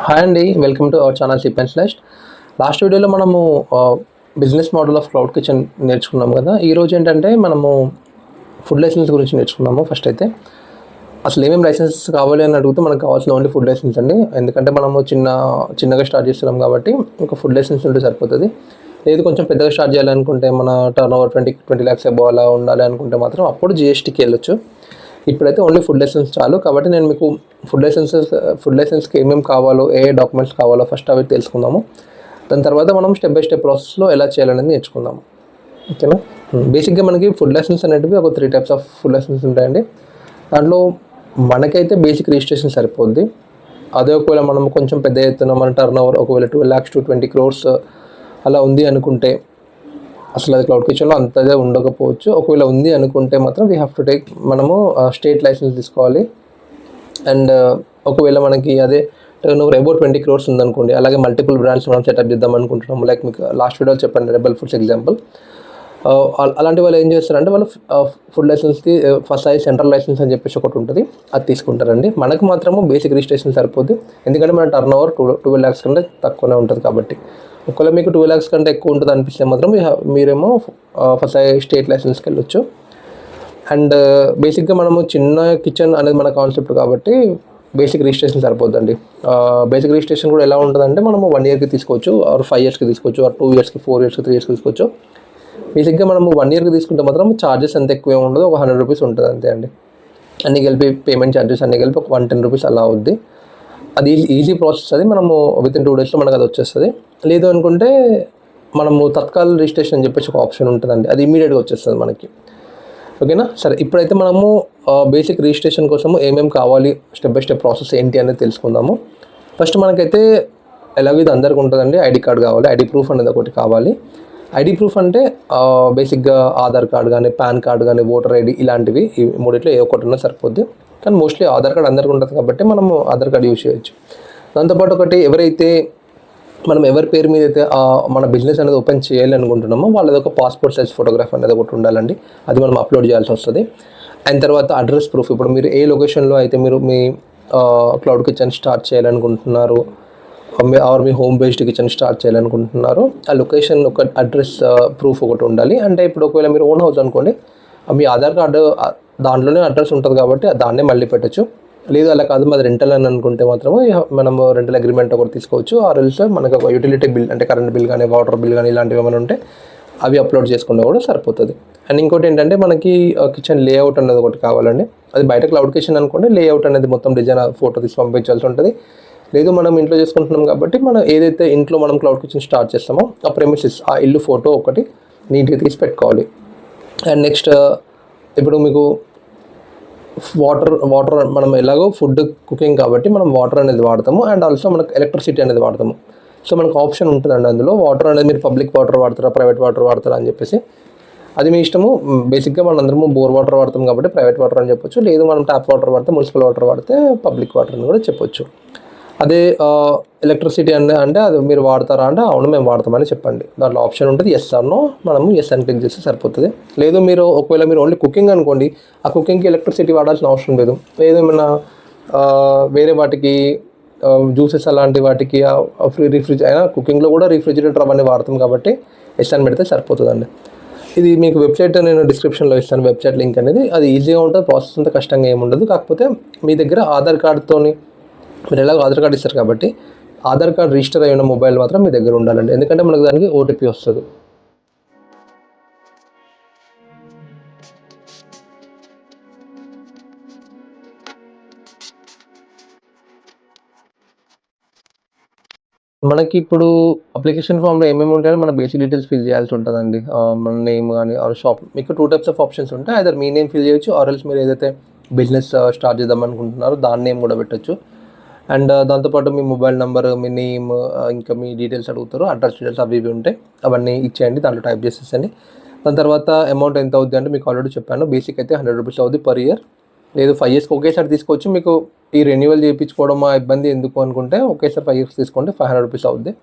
Hi అండి, welcome to our channel SIP and slash. Last వీడియోలో మనము business model of cloud kitchen నేర్చుకున్నాం కదా. ఈరోజు ఏంటంటే మనము ఫుడ్ లైసెన్స్ గురించి నేర్చుకున్నాము. ఫస్ట్ అయితే అసలు ఏమేమి లైసెన్స్ కావాలి అని అడిగితే మనకు కావాల్సిన ఓన్లీ ఫుడ్ లైసెన్స్ అండి. ఎందుకంటే మనము చిన్నగా స్టార్ట్ చేస్తున్నాం కాబట్టి ఒక ఫుడ్ లైసెన్స్ ఉంటే సరిపోతుంది. లేదు కొంచెం పెద్దగా స్టార్ట్ చేయాలనుకుంటే మన టర్న్ ఓవర్ 20 lakhs అబౌవ్ అలా ఉండాలి అనుకుంటే మాత్రం అప్పుడు జిఎస్టీకి వెళ్ళొచ్చు. ఇప్పుడైతే ఓన్లీ ఫుడ్ లైసెన్స్ చాలు. కాబట్టి నేను మీకు ఫుడ్ లైసెన్స్కి ఏమేమి కావాలో, ఏ డాక్యుమెంట్స్ కావాలో ఫస్ట్ అవి తెలుసుకుందాము. దాని తర్వాత మనం స్టెప్ బై స్టెప్ ప్రాసెస్లో ఎలా చేయాలనేది నేర్చుకుందాము. ఓకేనా. బేసిక్గా మనకి ఫుడ్ లైసెన్స్ అనేటివి ఒక 3 types ఆఫ్ ఫుడ్ లైసెన్స్ ఉంటాయండి. దాంట్లో మనకైతే బేసిక్ రిజిస్ట్రేషన్ సరిపోద్ది. అదే ఒకవేళ మనం కొంచెం పెద్ద ఎత్తున మన టర్న్ ఓవర్ ఒకవేళ 12 lakhs to 20 crores అలా ఉంది అనుకుంటే అసలు అది క్లౌడ్ కిచెన్లో అంతగా ఉండకపోవచ్చు. ఒకవేళ ఉంది అనుకుంటే మాత్రం వీ హ్యావ్ టు టేక్ మనము స్టేట్ లైసెన్స్ తీసుకోవాలి. అండ్ ఒకవేళ మనకి అదే టర్న్ ఓవర్ అబౌట్ 20 crores ఉందనుకోండి, అలాగే మల్టిపుల్ బ్రాండ్స్ మనం సెటప్ చేద్దాం అనుకుంటున్నాము. లైక్ మీకు లాస్ట్ వీడియోలో చెప్పండి, రెబల్ ఫుడ్స్ ఎగ్జాంపుల్. అలాంటి వాళ్ళు ఏం చేస్తారంటే వాళ్ళు ఫుడ్ లైసెన్స్కి ఫస్ట్ అది సెంట్రల్ లైసెన్స్ అని చెప్పేసి ఒకటి ఉంటుంది, అది తీసుకుంటారండి. మనకు మాత్రము బేసిక్ రిజిస్ట్రేషన్ సరిపోద్ది. ఎందుకంటే మన టర్న్ ఓవర్ 12 lakhs కంటే తక్కువనే ఉంటుంది కాబట్టి. ఒకవేళ మీకు 12 lakhs కంటే ఎక్కువ ఉంటుంది అనిపిస్తే మాత్రం మీరేమో ఫస్ట్ స్టేట్ లైసెన్స్కి వెళ్ళొచ్చు. అండ్ బేసిక్గా మనము చిన్న కిచెన్ అనేది మన కాన్సెప్ట్ కాబట్టి బేసిక్ రిజిస్ట్రేషన్ సరిపోద్దండి. బేసిక్ రిజిస్ట్రేషన్ కూడా ఎలా ఉంటుందంటే మనము 1 yearకి తీసుకోవచ్చు, ఆర్ 5 yearsకి తీసుకోవచ్చు, ఆర్ 2 yearsకి, 4 yearsకి, 3 yearsకి తీసుకోవచ్చు. బేసిక్గా మనము 1 yearకి తీసుకుంటే మాత్రం ఛార్జెస్ అంత ఎక్కువ ఉండదు, ఒక 100 rupees ఉంటుంది అంతే అండి. అన్నీ కలిపి పేమెంట్ ఛార్జెస్ అన్నీ కలిపి ఒక 110 rupees అలా అవుద్ది. అది ఈజీ ప్రాసెస్. అది మనము వితిన్ 2 daysలో మనకు అది వచ్చేస్తుంది. లేదు అనుకుంటే మనము తత్కాల్ రిజిస్ట్రేషన్ అని చెప్పేసి ఒక ఆప్షన్ ఉంటుందండి, అది ఇమీడియట్గా వచ్చేస్తుంది మనకి. ఓకేనా. సరే, ఇప్పుడైతే మనము బేసిక్ రిజిస్ట్రేషన్ కోసము ఏమేమి కావాలి, స్టెప్ బై స్టెప్ ప్రాసెస్ ఏంటి అనేది తెలుసుకుందాము. ఫస్ట్ మనకైతే ఎలాగో ఇది అందరికీ ఉంటుందండి, ఐడి కార్డ్ కావాలి. ఐడి ప్రూఫ్ అనేది ఒకటి కావాలి. ఐడి ప్రూఫ్ అంటే బేసిక్గా ఆధార్ కార్డ్ కానీ, పాన్ కార్డ్ కానీ, ఓటర్ ఐడి ఇలాంటివి ఈ మూడిట్లో ఏ ఒక్కటి ఉన్నా సరిపోద్ది. కానీ మోస్ట్లీ ఆధార్ కార్డ్ అందరికీ ఉంటుంది కాబట్టి మనము ఆధార్ కార్డ్ యూజ్ చేయొచ్చు. దాంతోపాటు ఒకటి మనం ఎవరి పేరు మీద అయితే మన బిజినెస్ అనేది ఓపెన్ చేయాలి అనుకుంటున్నామో వాళ్ళది ఒక పాస్పోర్ట్ సైజ్ ఫోటోగ్రాఫ్ అనేది ఒకటి ఉండాలండి. అది మనం అప్లోడ్ చేయాల్సి వస్తుంది. అండ్ తర్వాత అడ్రస్ ప్రూఫ్. ఇప్పుడు మీరు ఏ లొకేషన్లో అయితే మీరు మీ క్లౌడ్ కిచెన్ స్టార్ట్ చేయాలనుకుంటున్నారు, ఆర్ మీ హోమ్ బేస్డ్ కిచెన్ స్టార్ట్ చేయాలనుకుంటున్నారు, ఆ లొకేషన్ ఒక అడ్రస్ ప్రూఫ్ ఒకటి ఉండాలి. అంటే ఇప్పుడు ఒకవేళ మీరు ఓన్ హౌస్ అనుకోండి, మీ ఆధార్ కార్డు దాంట్లోనే అడ్రస్ ఉంటుంది కాబట్టి దాన్నే మళ్ళీ పెట్టచ్చు. లేదు అలా కాదు మాది రెంటల్ అని అనుకుంటే మాత్రము మనము రెంటల్ అగ్రిమెంట్ ఒకటి తీసుకోవచ్చు. ఆర్ఎల్స్ మనకు ఒక యూటిలిటీ బిల్ అంటే కరెంట్ బిల్ కానీ, వాటర్ బిల్ కానీ ఇలాంటివి ఏమైనా ఉంటే అవి అప్లోడ్ చేసుకుంటే కూడా సరిపోతుంది. అండ్ ఇంకోటి ఏంటంటే మనకి కిచెన్ లేఅవుట్ అనేది ఒకటి కావాలండి. అది బయట క్లౌడ్ కిచెన్ అనుకోండి, లేఅవుట్ అనేది మొత్తం డిజైన్ ఫోటో తీసి పంపించాల్సి ఉంటుంది. లేదు మనం ఇంట్లో చేసుకుంటున్నాం కాబట్టి మనం ఏదైతే ఇంట్లో మనం క్లౌడ్ కిచెన్ స్టార్ట్ చేస్తామో ఆ ప్రెమిసెస్, ఆ ఇల్లు ఫోటో ఒకటి నీట్గా తీసి పెట్టుకోవాలి. అండ్ నెక్స్ట్ ఇప్పుడు మీకు వాటర్ మనం ఎలాగో ఫుడ్ కుకింగ్ కాబట్టి మనం వాటర్ అనేది వాడతాము. అండ్ ఆల్సో మనకు ఎలక్ట్రిసిటీ అనేది వాడతాము. సో మనకు ఆప్షన్ ఉంటుందండి అందులో. వాటర్ అనేది మీరు పబ్లిక్ వాటర్ వాడతారా, ప్రైవేట్ వాటర్ వాడతారా అని చెప్పేసి అది మీ ఇష్టము. బేసిక్గా మనం అందరము బోర్ వాటర్ వాడతాం కాబట్టి ప్రైవేట్ వాటర్ అని చెప్పొచ్చు. లేదు మనం ట్యాప్ వాటర్ వాడితే, మున్సిపల్ వాటర్ వాడితే పబ్లిక్ వాటర్ అని కూడా చెప్పొచ్చు. అదే ఎలక్ట్రిసిటీ అంటే అది మీరు వాడతారా అంటే అవును మేము వాడతామని చెప్పండి. దాంట్లో ఆప్షన్ ఉంటుంది ఎస్ ఆర్ నో, మనము ఎస్ అని క్లిక్ చేస్తే సరిపోతుంది. లేదు ఒకవేళ మీరు ఓన్లీ కుకింగ్ అనుకోండి, ఆ కుకింగ్కి ఎలక్ట్రిసిటీ వాడాల్సిన అవసరం లేదు. ఏదేమైనా వేరే వాటికి జ్యూసెస్ అలాంటి వాటికి అయినా కుకింగ్లో కూడా రిఫ్రిజిరేటర్ అవన్నీ వాడతాం కాబట్టి ఎస్ అని పెడితే సరిపోతుందండి. ఇది మీకు వెబ్సైట్ నేను డిస్క్రిప్షన్లో ఇస్తాను, వెబ్సైట్ లింక్ అనేది. అది ఈజీగా ఉంటుంది, ప్రాసెస్ అంతా కష్టంగా ఏమి ఉండదు. కాకపోతే మీ దగ్గర ఆధార్ కార్డ్తోని మీరు ఎలాగో ఆధార్ కార్డు ఇస్తారు కాబట్టి ఆధార్ కార్డ్ రిజిస్టర్ అయిన మొబైల్ మాత్రం మీ దగ్గర ఉండాలండి. ఎందుకంటే మనకు దానికి ఓటీపీ వస్తుంది. మనకి ఇప్పుడు అప్లికేషన్ ఫామ్లో ఏమేమి ఉంటాయో మన బేసిక్ డీటెయిల్స్ ఫిల్ చేయాల్సి ఉంటుందండి. మన నేమ్ కానీ ఆర్ షాప్, మీకు 2 types ఆఫ్ ఆప్షన్స్ ఉంటాయి. ఐదర్ మీ నేమ్ ఫిల్ చేయొచ్చు, ఆర్ ఎల్స్ మీరు ఏదైతే బిజినెస్ స్టార్ట్ చేద్దాం అనుకుంటున్నారో దాని నేమ్ కూడా పెట్టచ్చు. అండ్ దాంతోపాటు మీ మొబైల్ నెంబర్, మీ నేమ్, ఇంకా మీ డీటెయిల్స్ అడుగుతారు, అడ్రస్ డీటెయిల్స్ అవి ఇవి ఉంటాయి. అవన్నీ ఇచ్చేయండి, దాంట్లో టైప్ చేసేసండి. దాని తర్వాత అమౌంట్ ఎంత అవుద్ది అంటే మీకు ఆల్రెడీ చెప్పాను, బేసిక్ అయితే 100 rupees అవుద్ది పర్ ఇయర్. లేదు 5 yearsకి ఒకేసారి తీసుకోవచ్చు. మీకు ఈ రెన్యువల్ చేయించుకోవడం ఆ ఇబ్బంది ఎందుకు అనుకుంటే ఒకేసారి 5 years తీసుకుంటే 500 rupees అవుద్ది.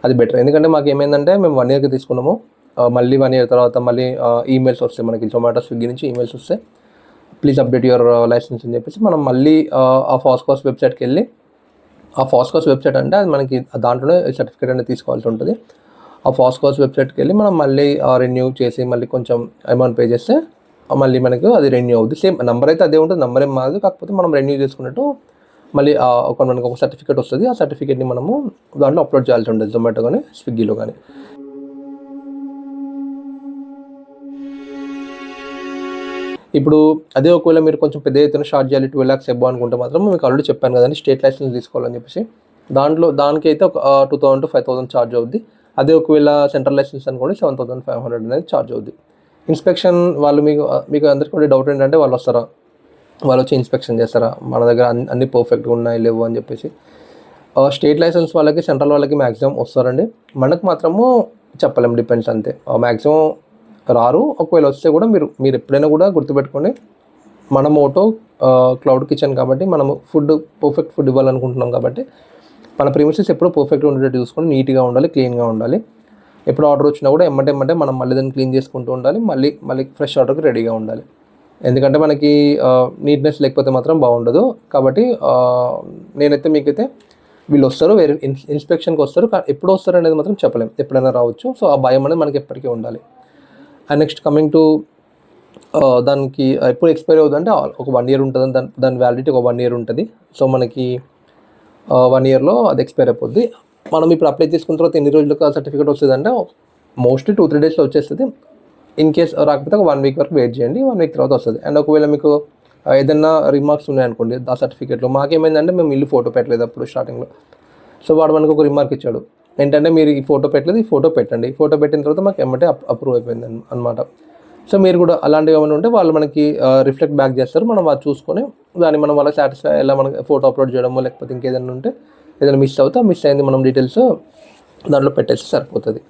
అది బెటర్. ఎందుకంటే మాకు ఏమైందంటే మేము 1 yearకి తీసుకున్నాము, మళ్ళీ 1 year తర్వాత మళ్ళీ ఈమెయిల్స్ వస్తాయి మనకి, జొమాటో స్విగ్గీ నుంచి ఈమెయిల్స్ వస్తాయి, ప్లీజ్ అప్డేట్ యువర్ లైసెన్స్ అని చెప్పేసి. మనం మళ్ళీ ఆ ఫాస్ట్కాస్ట్ వెబ్సైట్కి వెళ్ళి ఆ ఫాస్కాస్ వెబ్సైట్ అంటే అది మనకి దాంట్లోనే సర్టిఫికేట్ అనేది తీసుకోవాల్సి ఉంటుంది. ఆ ఫాస్కాస్ వెబ్సైట్కి వెళ్ళి మనం మళ్ళీ రెన్యూ చేసి మళ్ళీ కొంచెం అమౌంట్ పే చేస్తే మళ్ళీ మనకు అది రెన్యూ అవుద్ది. సేమ్ నెంబర్ అయితే అదే ఉంటుంది, నెంబర్ ఏం మారదు. కాకపోతే మనం రెన్యూ చేసుకున్నట్టు మళ్ళీ మనకు ఒక సర్టిఫికేట్ వస్తుంది. ఆ సర్టిఫికేట్ని మనము దాంట్లో అప్లోడ్ చేయాల్సి ఉంటుంది, జొమాటో కానీ స్విగ్గీలో కానీ. ఇప్పుడు అదే ఒకవేళ మీరు కొంచెం పెద్ద ఎత్తున స్టార్ట్ చేయాలి, 12 lakhs అబౌవ్ అనుకుంటే మాత్రం మీకు ఆల్రెడీ చెప్పాను కదండి, స్టేట్ లైసెన్స్ తీసుకోవాలని చెప్పేసి. దానికైతే ఒక 2000 to 5000 ఛార్జ్ అవుద్ది. అదే ఒకవేళ సెంట్రల్ లైసెన్స్ అనుకోండి 7500 అనేది ఛార్జ్ అవుద్ది. ఇన్స్పెక్షన్ వాళ్ళు మీకు అందరికీ కూడా డౌట్ ఏంటంటే వాళ్ళు వస్తారా, వాళ్ళు వచ్చి ఇన్స్పెక్షన్ చేస్తారా, మన దగ్గర అన్ని పర్ఫెక్ట్గా ఉన్నాయి లేవు అని చెప్పేసి. స్టేట్ లైసెన్స్ వాళ్ళకి సెంట్రల్ వాళ్ళకి మ్యాక్సిమం వస్తారండి. మనకు మాత్రము చెప్పలేం, డిపెండ్స్ అంతే. మ్యాక్సిమం రారు. ఒకవేళ వస్తే కూడా మీరు ఎప్పుడైనా కూడా గుర్తుపెట్టుకోండి, మన మోటో క్లౌడ్ కిచెన్ కాబట్టి మనము పర్ఫెక్ట్ ఫుడ్ ఇవ్వాలనుకుంటున్నాం కాబట్టి మన ప్రిమిసెస్ ఎప్పుడూ పర్ఫెక్ట్గా ఉండేటట్టు చూసుకొని నీట్గా ఉండాలి, క్లీన్గా ఉండాలి. ఎప్పుడు ఆర్డర్ వచ్చినా కూడా ఎమ్మటే మనం మళ్ళీ దాన్ని క్లీన్ చేసుకుంటూ ఉండాలి, మళ్ళీ ఫ్రెష్ ఆర్డర్కి రెడీగా ఉండాలి. ఎందుకంటే మనకి నీట్నెస్ లేకపోతే మాత్రం బాగుండదు. కాబట్టి నేనైతే మీకైతే వీళ్ళు వస్తారు, వేరే ఇన్స్పెక్షన్కి వస్తారు, ఎప్పుడు వస్తారు అనేది మాత్రం చెప్పలేం, ఎప్పుడైనా రావచ్చు. సో ఆ భయం అనేది మనకి ఎప్పటికీ ఉండాలి. అండ్ నెక్స్ట్ కమింగ్ టు దానికి ఎప్పుడు ఎక్స్పైర్ అవుతుంది అంటే ఒక 1 year ఉంటుంది. దాని వ్యాలిడిటీ ఒక 1 year ఉంటుంది. సో మనకి 1 yearలో అది ఎక్స్పైర్ అయిపోద్ది. మనం ఇప్పుడు అప్లై చేసుకున్న తర్వాత ఎన్ని రోజులకు ఆ సర్టిఫికేట్ వస్తుంది అంటే మోస్ట్లీ 2-3 daysలో వచ్చేస్తుంది. ఇన్ కేస్ రాకపోతే ఒక 1 week వరకు వెయిట్ చేయండి, 1 week తర్వాత వస్తుంది. అండ్ ఒకవేళ మీకు ఏదైనా రిమార్క్స్ ఉన్నాయనుకోండి ఆ సర్టిఫికేట్లో, మాకేమైందంటే మేము ఇల్లు ఫోటో పెట్టలేదు అప్పుడు స్టార్టింగ్లో. సో వాడు మనకు ఒక రిమార్క్ ఇచ్చాడు ఏంటంటే, మీరు ఈ ఫోటో పెట్టలేదు, ఈ ఫోటో పెట్టండి. ఫోటో పెట్టిన తర్వాత మాకు ఎమ్మటే అప్రూవ్ అయిపోయింది అనమాట. సో మీరు కూడా అలాంటివి ఏమైనా ఉంటే వాళ్ళు మనకి రిఫ్లెక్ట్ బ్యాక్ చేస్తారు. మనం అది చూసుకొని దాన్ని మనం వాళ్ళకి సాటిస్ఫై ఎలా మనకి ఫోటో అప్లోడ్ చేయడమో లేకపోతే ఇంకేదైనా ఉంటే ఏదైనా మిస్ అయింది మనం డీటెయిల్స్ దాంట్లో పెట్టేస్తే సరిపోతుంది.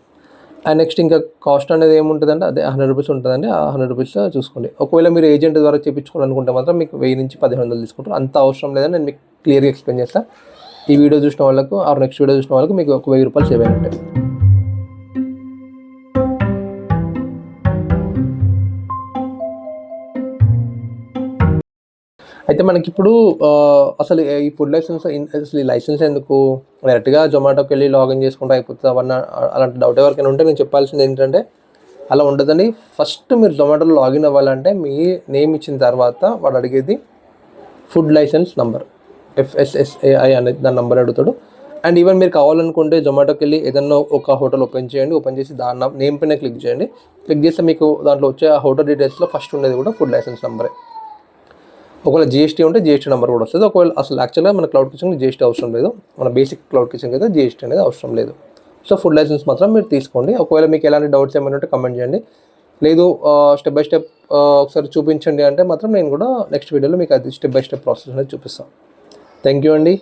అండ్ నెక్స్ట్ ఇంకా కాస్ట్ అనేది ఏముంటుందంటే అదే 100 rupees ఉంటుందండి. ఆ 100 rupees చూసుకోండి. ఒకవేళ మీరు ఏజెంట్ ద్వారా చేయించుకోవాలనుకుంటే మాత్రం మీకు 1000 నుంచి 1500 తీసుకుంటారు. అంత అవసరం లేదని నేను మీకు క్లియర్గా ఎక్స్ప్లెయిన్ చేస్తాను. ఈ వీడియో చూసిన వాళ్ళకు నెక్స్ట్ వీడియో చూసిన వాళ్ళకు మీకు ఒక 1000 రూపాయలు సేవ్ అయినట్టే. అయితే మనకి ఇప్పుడు అసలు ఈ ఫుడ్ లైసెన్స్ అసలు ఈ లైసెన్స్ ఎందుకు, డైరెక్ట్గా జొమాటోకి వెళ్ళి లాగిన్ చేసుకుంటే అయిపోతుంది అవన్నీ అలాంటి డౌట్ ఎవరికైనా ఉంటే నేను చెప్పాల్సింది ఏంటంటే అలా ఉండదని. ఫస్ట్ మీరు జొమాటోలో లాగిన్ అవ్వాలంటే మీ నేమ్ ఇచ్చిన తర్వాత వాడు అడిగేది ఫుడ్ లైసెన్స్ నెంబర్, FSSAI అనేది దాని నెంబర్ అడుగుతాడు. అండ్ ఈవెన్ మీరు కావాలనుకుంటే జొమాటోకి వెళ్ళి ఏదన్నా ఒక హోటల్ ఓపెన్ చేయండి, ఓపెన్ చేసి దాని నేమ్ పైన క్లిక్ చేయండి. క్లిక్ చేస్తే మీకు దాంట్లో వచ్చే ఆ హోటల్ డీటెయిల్స్లో ఫస్ట్ ఉండేది కూడా ఫుడ్ లైసెన్స్ నెంబరే. ఒకవేళ GST ఉంటే GST నెంబర్ కూడా వస్తుంది. ఒకవేళ అసలు యాక్చువల్గా మన క్లౌడ్ కిచెన్కి GST అవసరం లేదు, మన బేసిక్ క్లౌడ్ కిచెన్కి అయితే GST అనేది అవసరం లేదు. సో ఫుడ్ లైసెన్స్ మాత్రం మీరు తీసుకోండి. ఒకవేళ మీకు ఎలాంటి డౌట్స్ ఏమైనా ఉంటే కమెంట్ చేయండి. లేదు స్టెప్ బై స్టెప్ ఒకసారి చూపించండి అంటే మాత్రం నేను కూడా నెక్స్ట్ వీడియోలో మీకు అది స్టెప్ బై స్టెప్ ప్రాసెస్ అనేది చూపిస్తాను. థ్యాంక్ యూ అండి.